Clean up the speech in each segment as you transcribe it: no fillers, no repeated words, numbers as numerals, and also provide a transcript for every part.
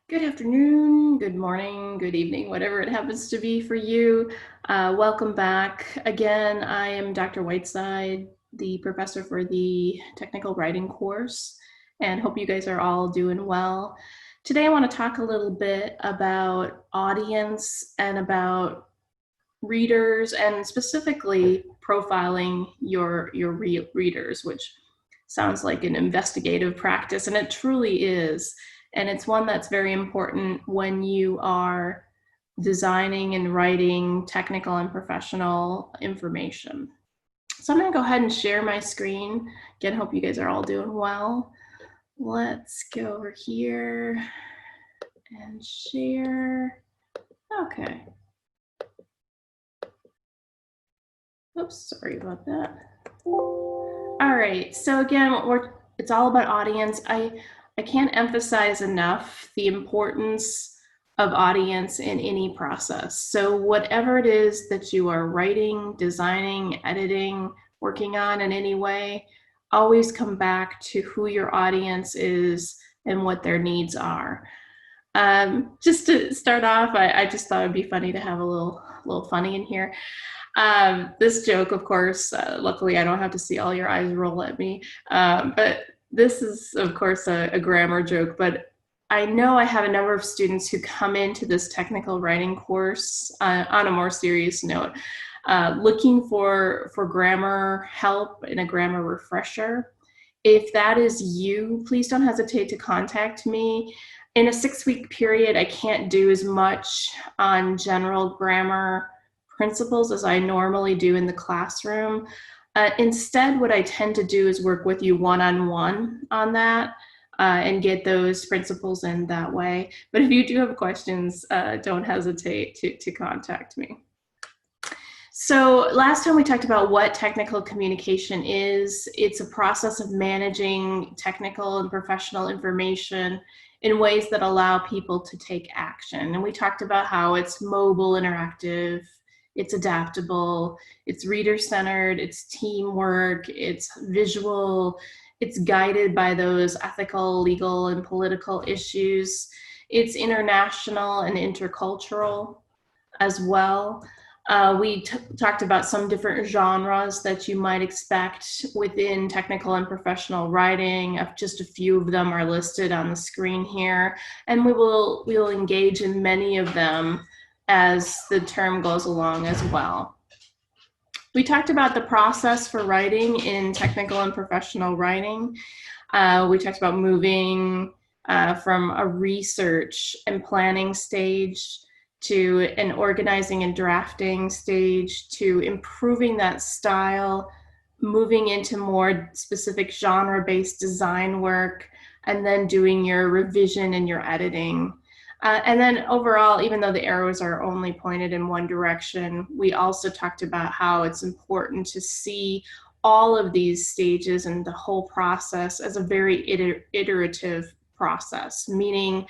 Good afternoon, good morning, good evening, whatever it happens to be for you. Welcome back. Again, I am Dr. Whiteside, the professor for the technical writing course, and hope you guys are all doing well. Today I want to talk a little bit about audience and about readers and specifically profiling your readers, which sounds like an investigative practice, and it truly is. And it's one that's very important when you are designing and writing technical and professional information. So I'm going to go ahead and share my screen. Again, hope you guys are all doing well. Let's go over here and share. Okay. Oops, sorry about that. All right, so again, it's all about audience. I can't emphasize enough the importance of audience in any process. So whatever it is that you are writing, designing, editing, working on in any way, always come back to who your audience is and what their needs are. Just to start off, I just thought it'd be funny to have a little funny in here. This joke, of course, luckily I don't have to see all your eyes roll at me, but this is, of course, a grammar joke, but I know I have a number of students who come into this technical writing course on a more serious note, looking for grammar help and a grammar refresher. If that is you, please don't hesitate to contact me. In a 6-week period, I can't do as much on general grammar principles as I normally do in the classroom. Instead, what I tend to do is work with you one-on-one on that and get those principles in that way. But if you do have questions, don't hesitate to contact me. So last time we talked about what technical communication is. It's a process of managing technical and professional information in ways that allow people to take action. And we talked about how it's mobile, interactive, it's adaptable, it's reader-centered, it's teamwork, it's visual, it's guided by those ethical, legal, and political issues. It's international and intercultural as well. We talked about some different genres that you might expect within technical and professional writing. Just a few of them are listed on the screen here, and we'll engage in many of them as the term goes along as well. We talked about the process for writing in technical and professional writing. We talked about moving from a research and planning stage to an organizing and drafting stage, to improving that style, moving into more specific genre-based design work, and then doing your revision and your editing. And then overall, even though the arrows are only pointed in one direction, we also talked about how it's important to see all of these stages and the whole process as a very iterative process, meaning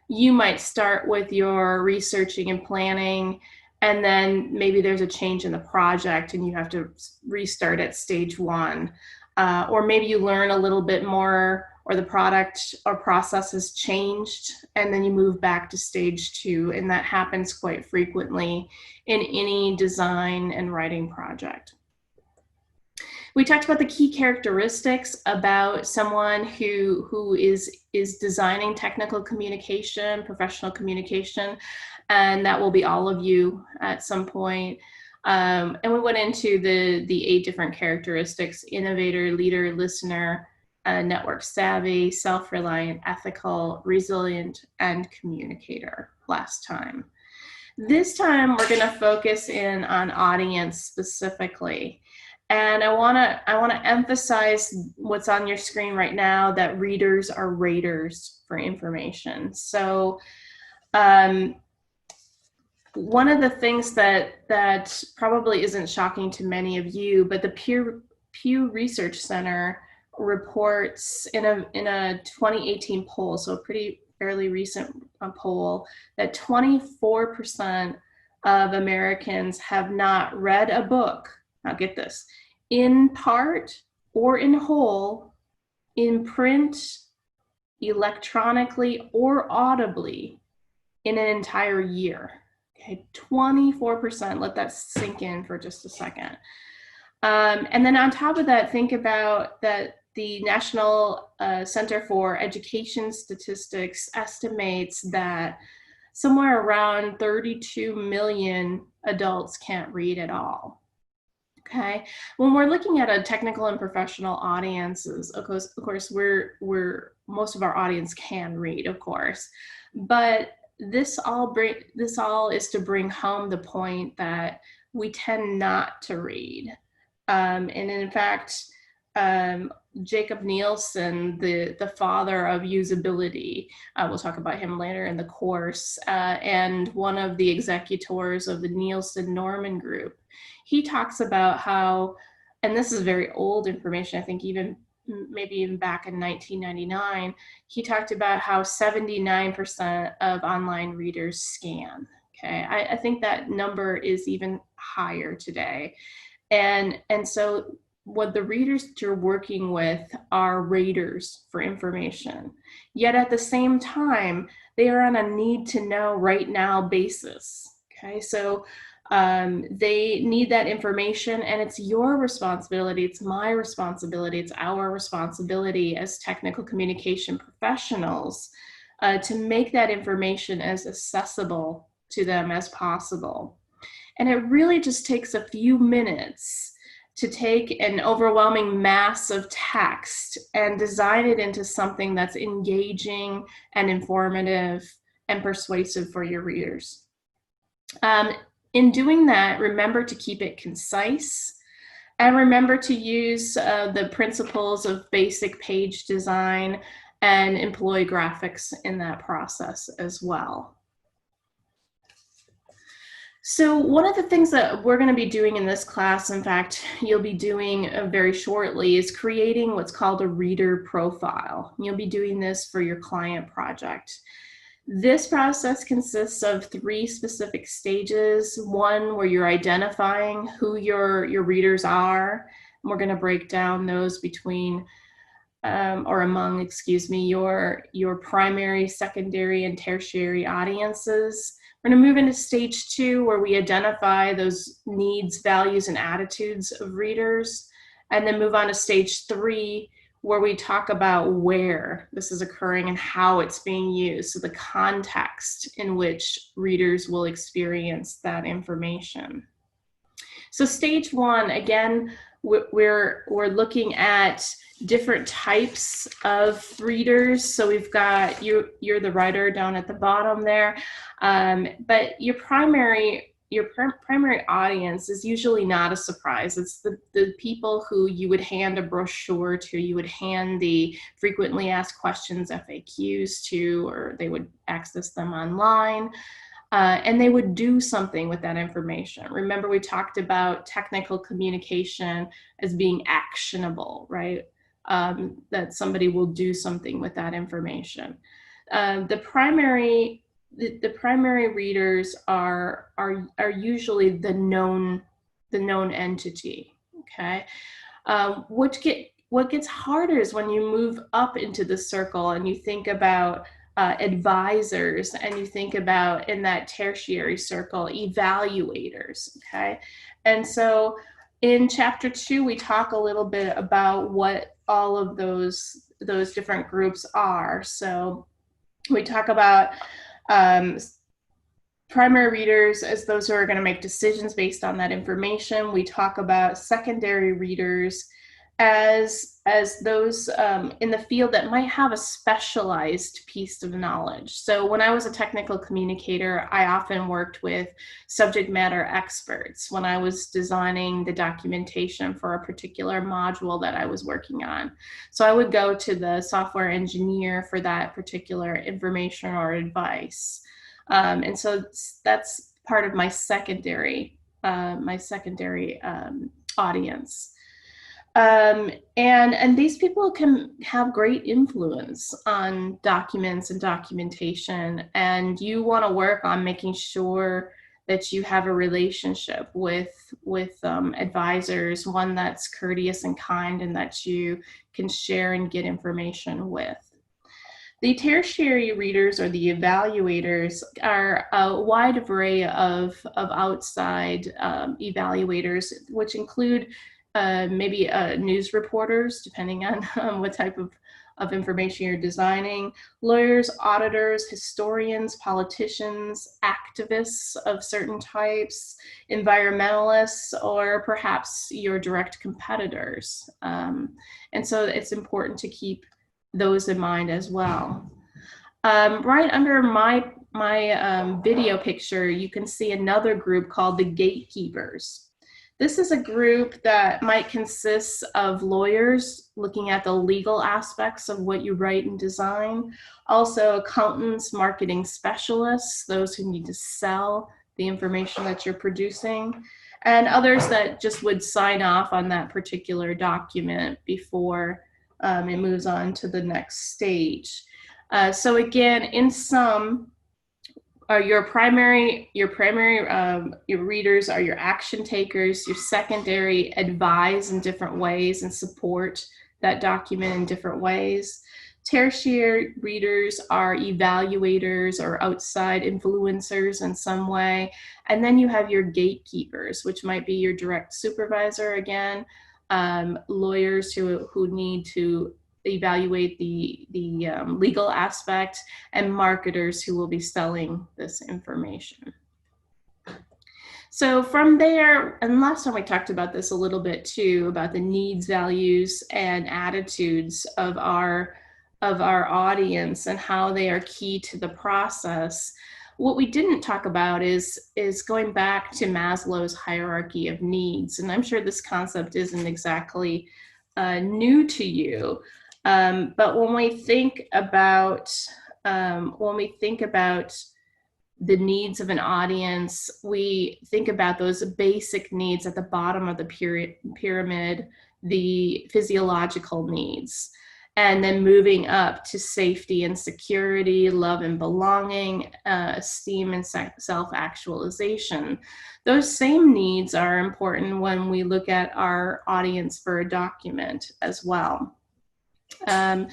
you might start with your researching and planning, and then maybe there's a change in the project and you have to restart at stage one. Or maybe you learn a little bit more, or the product or process has changed, and then you move back to stage two. And that happens quite frequently in any design and writing project. We talked about the key characteristics about someone who is designing technical communication, professional communication, and that will be all of you at some point. And we went into the 8 different characteristics: innovator, leader, listener, network savvy, self-reliant, ethical, resilient, and communicator last time. This time we're going to focus in on audience specifically. And I want to emphasize what's on your screen right now, that readers are raters for information. So one of the things that probably isn't shocking to many of you, but the Pew Research Center reports in a 2018 poll, so a fairly recent poll, that 24% of Americans have not read a book, now get this, in part or in whole, in print electronically or audibly in an entire year. Okay, 24%. Let that sink in for just a second. And then on top of that, think about that the National Center for Education Statistics estimates that somewhere around 32 million adults can't read at all. Okay, when we're looking at a technical and professional audiences, of course, we're most of our audience can read, of course, but this all is to bring home the point that we tend not to read. And in fact, Jakob Nielsen, the father of usability, we'll talk about him later in the course, and one of the executors of the Nielsen-Norman Group, he talks about how, and this is very old information, I think maybe even back in 1999, he talked about how 79% of online readers scan. Okay, I think that number is even higher today. And so what the readers that you're working with are raters for information. Yet at the same time, they are on a need to know right now basis. Okay, so they need that information, and it's your responsibility, it's my responsibility, it's our responsibility as technical communication professionals to make that information as accessible to them as possible. And it really just takes a few minutes to take an overwhelming mass of text and design it into something that's engaging and informative and persuasive for your readers. In doing that, remember to keep it concise, and remember to use the principles of basic page design and employ graphics in that process as well. So one of the things that we're going to be doing in this class, in fact, you'll be doing very shortly, is creating what's called a reader profile. You'll be doing this for your client project. This process consists of 3 specific stages. One, where you're identifying who your readers are. And we're going to break down those between your primary, secondary, and tertiary audiences. We're going to move into stage 2, where we identify those needs, values, and attitudes of readers, and then move on to stage 3, where we talk about where this is occurring and how it's being used, so the context in which readers will experience that information. So stage 1, again, we're looking at different types of readers. So we've got you're the writer down at the bottom there, but your primary audience is usually not a surprise. It's the people who you would hand a brochure to, you would hand the frequently asked questions FAQs to, or they would access them online. And they would do something with that information. Remember, we talked about technical communication as being actionable, right? That somebody will do something with that information. The primary readers are usually the known entity. Okay, what gets harder is when you move up into the circle and you think about advisors, and you think about, in that tertiary circle, evaluators. Okay, and so in chapter 2, we talk a little bit about what all of those different groups are. So we talk about primary readers as those who are going to make decisions based on that information. We talk about secondary readers as those in the field that might have a specialized piece of knowledge. So when I was a technical communicator, I often worked with subject matter experts when I was designing the documentation for a particular module that I was working on. So I would go to the software engineer for that particular information or advice. And so that's part of my secondary audience. And these people can have great influence on documents and documentation, and you want to work on making sure that you have a relationship with advisors, one that's courteous and kind, and that you can share and get information with. The tertiary readers or the evaluators are a wide array of outside evaluators, which include maybe news reporters, depending on what type of information you're designing, lawyers, auditors, historians, politicians, activists of certain types, environmentalists, or perhaps your direct competitors. And so it's important to keep those in mind as well. Right under my video picture, you can see another group called the gatekeepers. This is a group that might consist of lawyers looking at the legal aspects of what you write and design, also accountants, marketing specialists, those who need to sell the information that you're producing, and others that just would sign off on that particular document before it moves on to the next stage. So again, in sum, your readers are your action takers. Your secondary advise in different ways and support that document in different ways. Tertiary readers are evaluators or outside influencers in some way. And then you have your gatekeepers, which might be your direct supervisor again, lawyers who need to evaluate the legal aspect, and marketers who will be selling this information. So from there, and last time we talked about this a little bit too, about the needs, values, and attitudes of our audience and how they are key to the process. What we didn't talk about is going back to Maslow's hierarchy of needs. And I'm sure this concept isn't exactly new to you. But when we think about the needs of an audience, we think about those basic needs at the bottom of the pyramid, the physiological needs, and then moving up to safety and security, love and belonging, esteem and self-actualization. Those same needs are important when we look at our audience for a document as well. And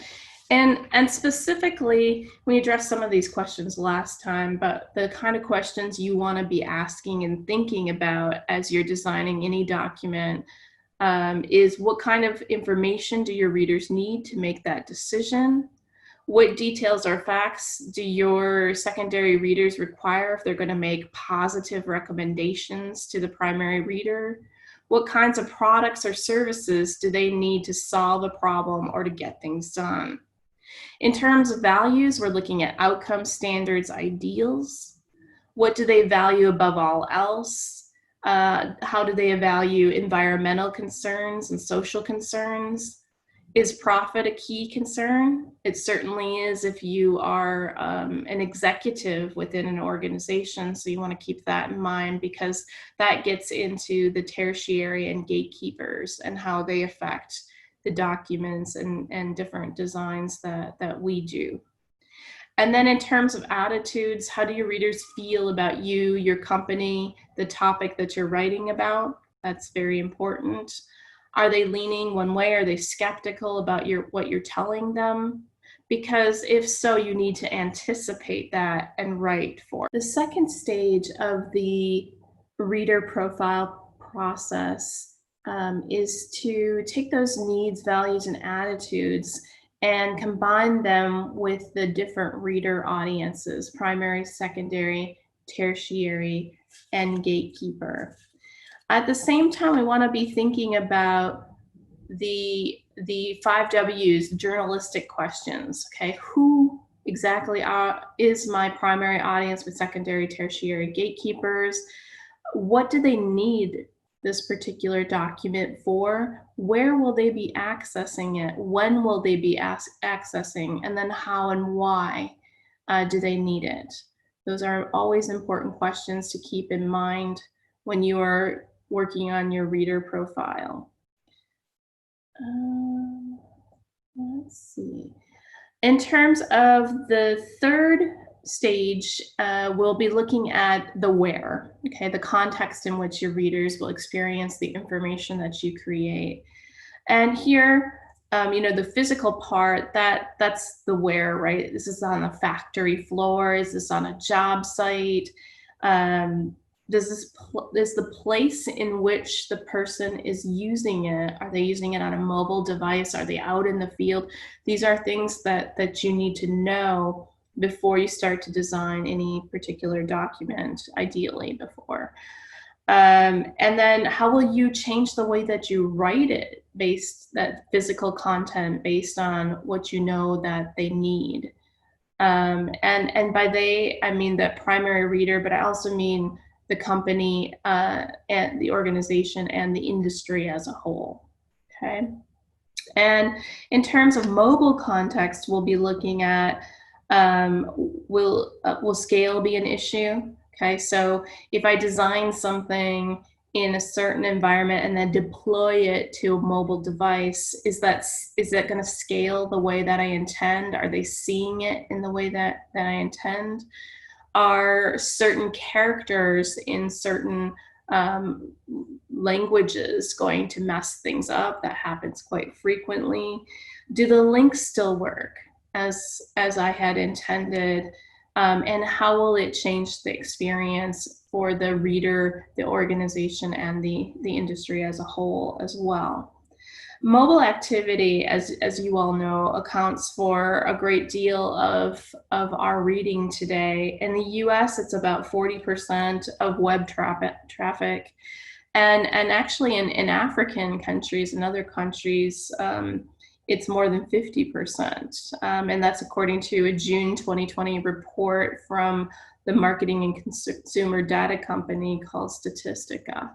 specifically, we addressed some of these questions last time, but the kind of questions you want to be asking and thinking about as you're designing any document is what kind of information do your readers need to make that decision? What details or facts do your secondary readers require if they're going to make positive recommendations to the primary reader? What kinds of products or services do they need to solve a problem or to get things done? In terms of values, we're looking at outcome standards, ideals. What do they value above all else? How do they value environmental concerns and social concerns? Is profit a key concern? It certainly is if you are an executive within an organization, so you want to keep that in mind because that gets into the tertiary and gatekeepers and how they affect the documents and different designs that we do. And then in terms of attitudes, how do your readers feel about you, your company, the topic that you're writing about? That's very important. Are they leaning one way? Are they skeptical about what you're telling them? Because if so, you need to anticipate that and write for it. The second stage of the reader profile process is to take those needs, values, and attitudes and combine them with the different reader audiences, primary, secondary, tertiary, and gatekeeper. At the same time, we want to be thinking about the 5 W's, journalistic questions. Okay, who exactly is my primary audience with secondary, tertiary, gatekeepers? What do they need this particular document for? Where will they be accessing it? When will they be accessing? And then how and why do they need it? Those are always important questions to keep in mind when you are working on your reader profile. Let's see. In terms of the third stage, we'll be looking at the where, okay, the context in which your readers will experience the information that you create. And here, you know, the physical part, that's the where, right? This is on a factory floor. Is this on a job site? Um, is the place in which the person is using it, are they using it on a mobile device? Are they out in the field? These are things that you need to know before you start to design any particular document, ideally before. And then how will you change the way that you write it, based that physical content based on what you know that they need? And by they, I mean the primary reader, but I also mean the company, and the organization and the industry as a whole. Okay. And in terms of mobile context, we'll be looking at, will scale be an issue? Okay, so if I design something in a certain environment and then deploy it to a mobile device, is that going to scale the way that I intend? Are they seeing it in the way that I intend? Are certain characters in certain languages going to mess things up? That happens quite frequently. Do the links still work as I had intended? And how will it change the experience for the reader, the organization, and the industry as a whole as well? Mobile activity, as you all know, accounts for a great deal of our reading today. In the US, it's about 40% of web traffic. And actually in African countries and other countries, it's more than 50%. And that's according to a June 2020 report from the marketing and consumer data company called Statistica.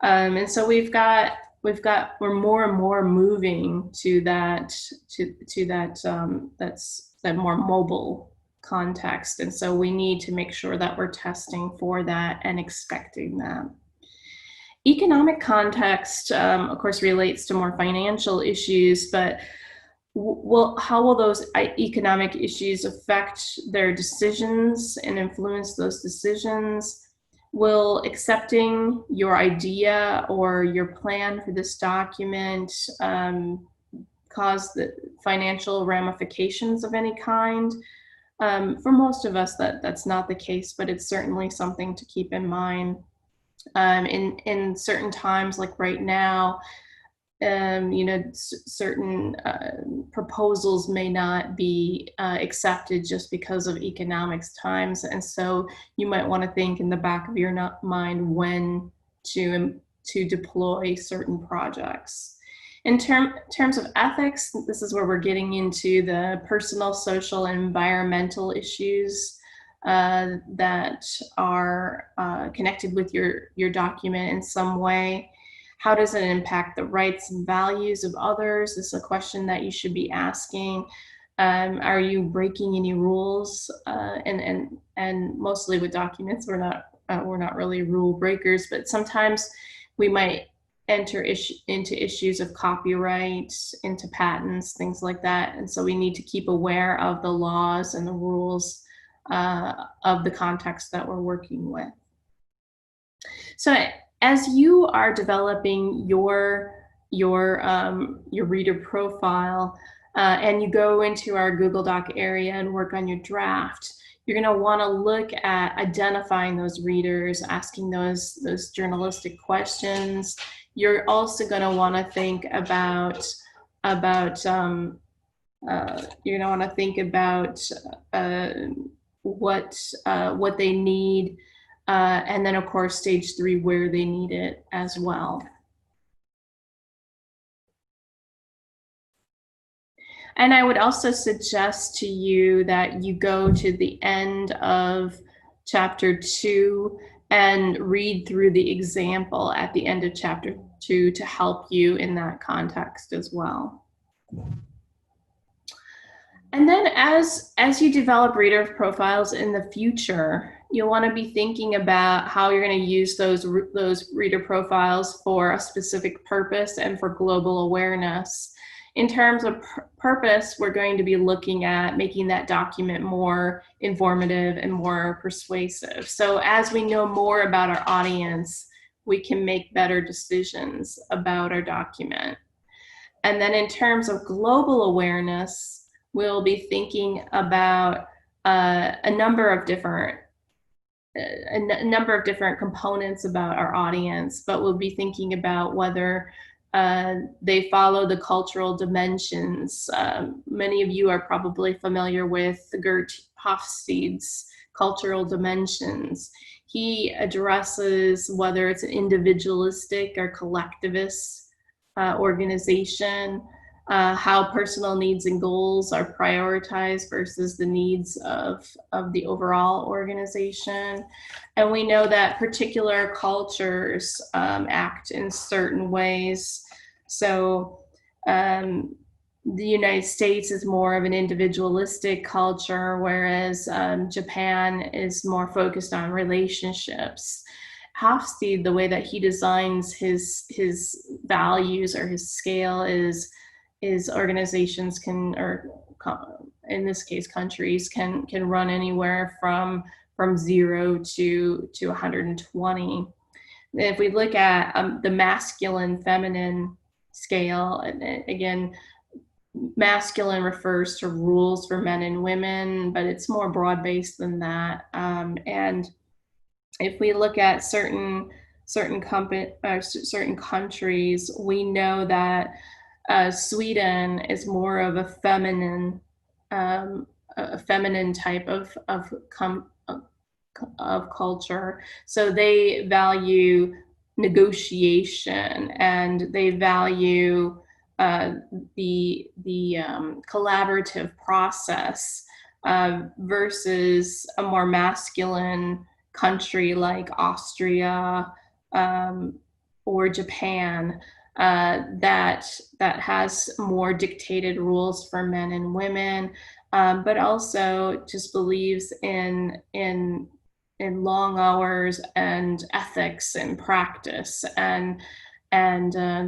And so we're more and more moving to that that more mobile context, and so we need to make sure that we're testing for that and expecting that. Economic context, of course, relates to more financial issues, but how will those economic issues affect their decisions and influence those decisions? Will accepting your idea or your plan for this document cause the financial ramifications of any kind? For most of us, that's not the case, but it's certainly something to keep in mind. In certain times, like right now, you know, certain proposals may not be accepted just because of economics times, and so you might want to think in the back of your mind when to deploy certain projects. In terms of ethics, this is where we're getting into the personal, social, and environmental issues that are connected with your document in some way. How does it impact the rights and values of others? This is a question that you should be asking. Are you breaking any rules? And mostly with documents, we're not really rule breakers, but sometimes we might enter into issues of copyright, into patents, things like that. And so we need to keep aware of the laws and the rules of the context that we're working with. So as you are developing your reader profile, and you go into our Google Doc area and work on your draft, you're going to want to look at identifying those readers, asking those journalistic questions. You're also going to want to think about you're going to want to think about what they need. And then, of course, stage 3, where they need it as well. And I would also suggest to you that you go to the end of chapter 2 and read through the example at the end of chapter 2 to help you in that context as well. And then as you develop reader profiles in the future, you'll want to be thinking about how you're going to use those reader profiles for a specific purpose and for global awareness. In terms of purpose, we're going to be looking at making that document more informative and more persuasive. So as we know more about our audience, we can make better decisions about our document. And then in terms of global awareness, we'll be thinking about a number of different components about our audience, but we'll be thinking about whether they follow the cultural dimensions. Many of you are probably familiar with Gert Hofstede's cultural dimensions. He addresses whether it's an individualistic or collectivist organization, how personal needs and goals are prioritized versus the needs of the overall organization. And we know that particular cultures act in certain ways. So the United States is more of an individualistic culture, whereas Japan is more focused on relationships. Hofstede, the way that he designs his values or his scale is organizations can, or in this case countries, can run anywhere from 0 to 120. If we look at the masculine feminine scale, and again, masculine refers to rules for men and women, but it's more broad-based than that. And if we look at certain countries, we know that Sweden is more of a feminine type of culture. So they value negotiation, and they value the collaborative process versus a more masculine country like Austria or Japan that has more dictated rules for men and women, but also just believes in long hours and ethics and practice, and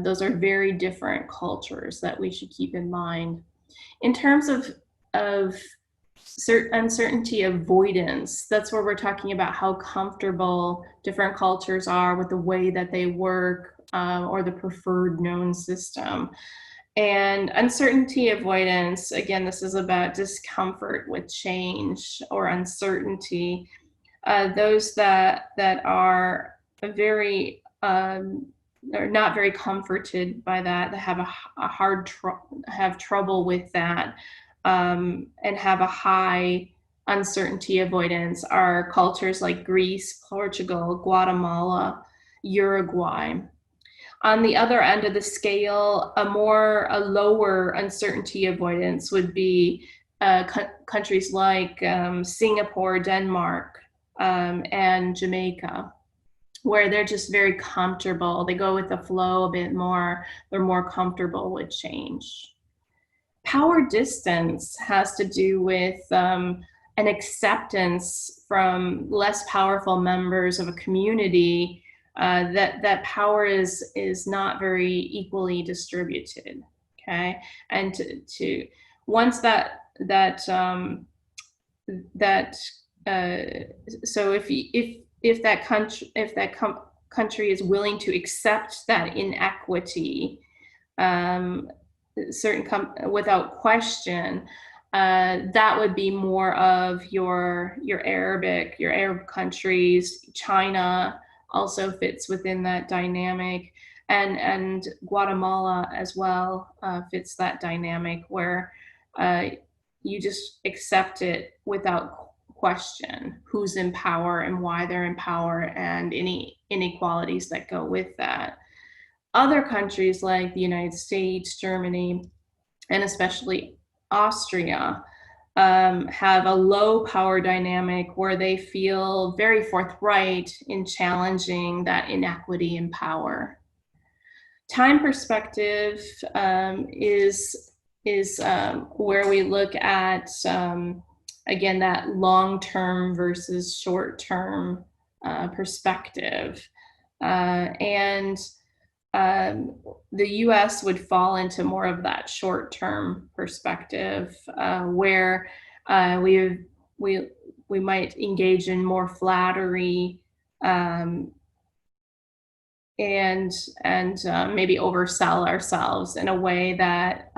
those are very different cultures that we should keep in mind. In terms of uncertainty avoidance, that's where we're talking about how comfortable different cultures are with the way that they work or the preferred known system. And uncertainty avoidance, again, this is about discomfort with change or uncertainty. Those that are very are not very comforted by that have have trouble with that, and have a high uncertainty avoidance are cultures like Greece, Portugal, Guatemala, Uruguay. On the other end of the scale, a lower uncertainty avoidance would be countries like Singapore, Denmark, and Jamaica, where they're just very comfortable. They go with the flow a bit more. They're more comfortable with change. Power distance has to do with an acceptance from less powerful members of a community that power is not very equally distributed. Okay, and to once that so if that country is willing to accept that inequity, without question, that would be more of your Arab countries. China also fits within that dynamic, and Guatemala as well fits that dynamic, where you just accept it without question who's in power and why they're in power, and any inequalities that go with that. Other countries like the United States, Germany, and especially Austria have a low power dynamic where they feel very forthright in challenging that inequity in power. Time perspective is where we look at again, that long-term versus short-term perspective. And the US would fall into more of that short-term perspective, where we might engage in more flattery and maybe oversell ourselves in a way that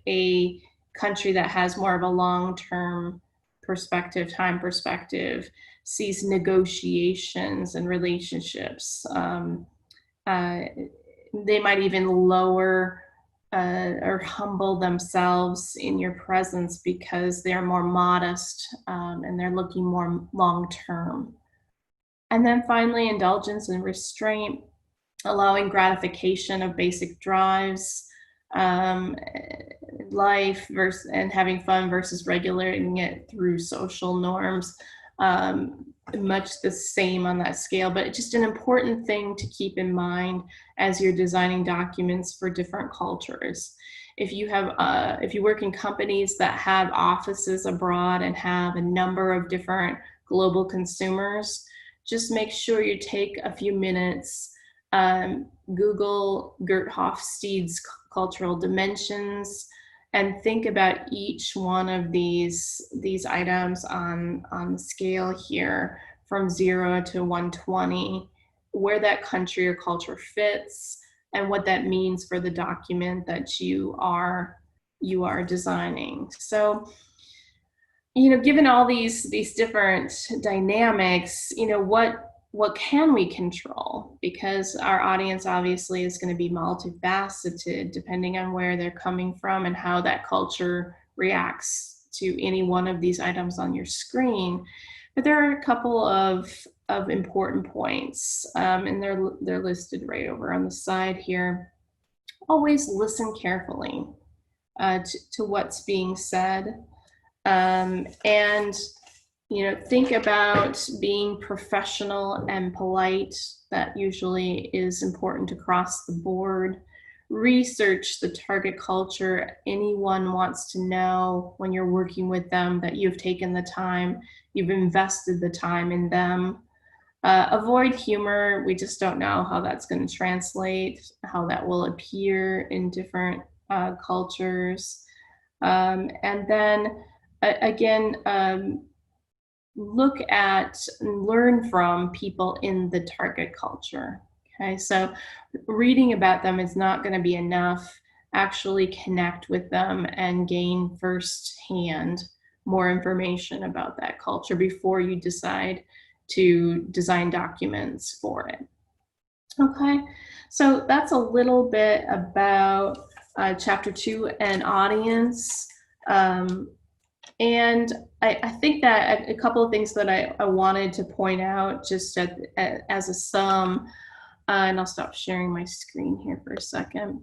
a country that has more of a long-term perspective, time perspective, sees negotiations and relationships. Uh, they might even lower or humble themselves in your presence because they're more modest and they're looking more long-term. And then finally, indulgence and restraint, allowing gratification of basic drives, um, life versus and having fun versus regulating it through social norms. Much the same on that scale, but it's just an important thing to keep in mind as you're designing documents for different cultures. If you work in companies that have offices abroad and have a number of different global consumers, just make sure you take a few minutes, Google Gert Hofstede's cultural dimensions, and think about each one of these items on the scale here from 0 to 120, where that country or culture fits, and what that means for the document that you are designing. So, given all these different dynamics, what can we control? Because our audience obviously is going to be multifaceted depending on where they're coming from and how that culture reacts to any one of these items on your screen. But there are a couple of important points, and they're listed right over on the side here. Always listen carefully to what's being said. And think about being professional and polite. That usually is important across the board. Research the target culture. Anyone wants to know when you're working with them that you've taken the time, you've invested the time in them. Avoid humor. We just don't know how that's going to translate, how that will appear in different cultures. And then again, look at and learn from people in the target culture. Okay, so reading about them is not going to be enough. Actually connect with them and gain firsthand more information about that culture before you decide to design documents for it. Okay, so that's a little bit about chapter 2 and audience. And I think that a couple of things that I wanted to point out just as a sum, and I'll stop sharing my screen here for a second,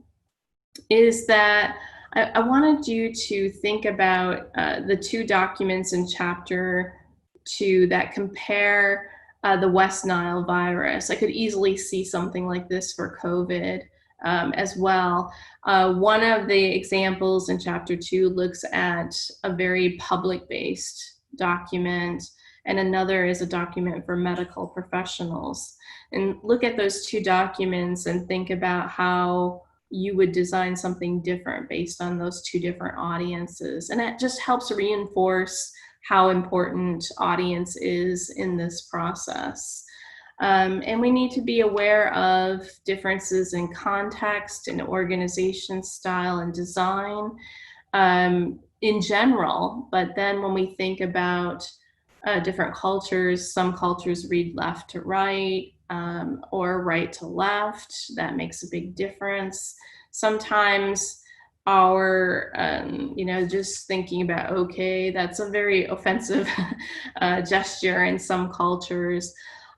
is that I wanted you to think about the 2 documents in chapter 2 that compare the West Nile virus. I could easily see something like this for COVID as well. One of the examples in chapter 2 looks at a very public-based document, and another is a document for medical professionals. And look at those 2 documents and think about how you would design something different based on those 2 different audiences. And it just helps reinforce how important audience is in this process. And we need to be aware of differences in context and organization style and design in general. But then when we think about different cultures, some cultures read left to right or right to left. That makes a big difference. Sometimes our, just thinking about, okay, that's a very offensive gesture in some cultures.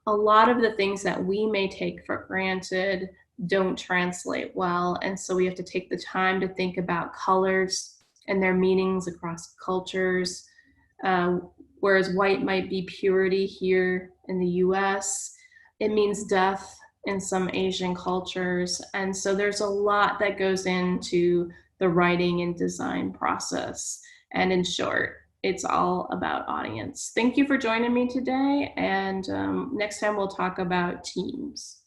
A lot of the things that we may take for granted don't translate well. And so we have to take the time to think about colors and their meanings across cultures. Whereas white might be purity here in the US, it means death in some Asian cultures. And so there's a lot that goes into the writing and design process. And in short, it's all about audience. Thank you for joining me today. And next time we'll talk about teams.